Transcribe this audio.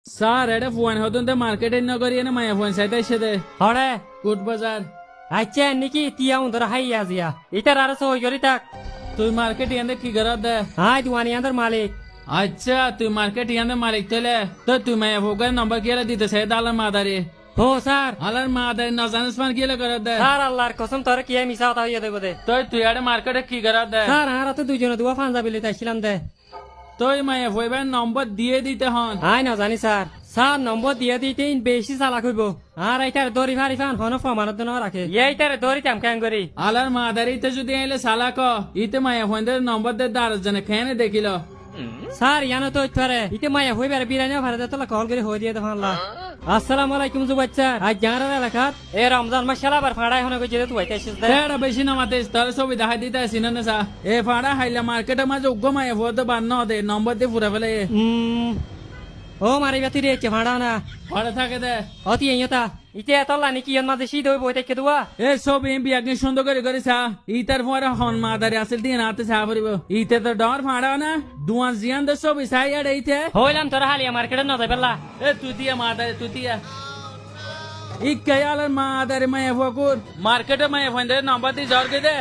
sir এটা phone হতুন তো মার্কেটে নগরী না মায়া ফোন সাইতে এসে দে হরে কোট বাজার আচ্ছা নাকি তিয়া উন্দর হাই আজিয়া ইটার আর সই করি তাক তুই মার্কেট ইয়ান্দে কি করার দে হাই দুয়ানি আন্দর মালিক আচ্ছা তুই মার্কেট ইয়ান্দে মালিক চলে তো তুই মায়া ফোকের নম্বর কি দিতে সে দালার মাদারি হো স্যার আলার মাদারি নজানিস মান কি করার দে স্যার আল্লাহর কসম তোর কি মিছা কথা হইয়া দেব দে তুই আরে মার্কেটে কি করার দে স্যার আর তো দুইজনে দুয়া পাঞ্জাবি লইতে আসছিলাম দে তুই মায়া ফোইবার নম্বর দিয়ে দিতে হন হাই না জানি স্যার স্যার নম্বর দিয়ে দিতে বেশি চালাক হইব আর এইটার দড়ি ভারি ফান হন প্রমাণত ন রাখে এইটার দড়ি তাম কেন করি আলার মাদারিতে যদি আইলে সালাক ইতে মায়া ফোনদের নম্বর দে দারজ জনে খেনে দেখিল স্যার ইয়ানো তো ইতরে ইতে মায়া হইবার বিরানি ভারে দতলা কল করে হই দিয়ে দেখানলা আসসালামু আলাইকুম জুবাচ্চা আজ জানার এলাকাত এ রমজান মাস শালাবার ফাড়াই হনে কই যেতে তুই আইতাছিস দে এটা বেশি নামাতে তার ছবি দেখাই দিতে আসি না সা এ ফাড়া হাইলা মার্কেটে মাঝে উগ্র মায়া ফোতে বান্ন দে নম্বর দিয়ে পুরা ফেলে ও মারি বাতি রে চে ফাড়া না ফাড়া থাকে দে অতি এয়তা ইতে এতলা নাকি ইয়ান মাঝে শীত হইব হইতে কেদুয়া এ সব এম বিয়াকে সুন্দর করে সা ইতার পরে হন মাদারি আসল দিয়ে নাতে সা পড়িব ইতে তো ডর ফাড়া না দুয়া জিয়ান দে সব ইসাই আড়ে ইতে হইলাম তোর হালিয়া মার্কেটে না যাইবেলা এ তুতিয়া মাদারি তুতিয়া ইকায়ালার মাদারি মায়া ফকুর মার্কেটে মায়া ফোন দে নম্বর দিয়ে জর কে দে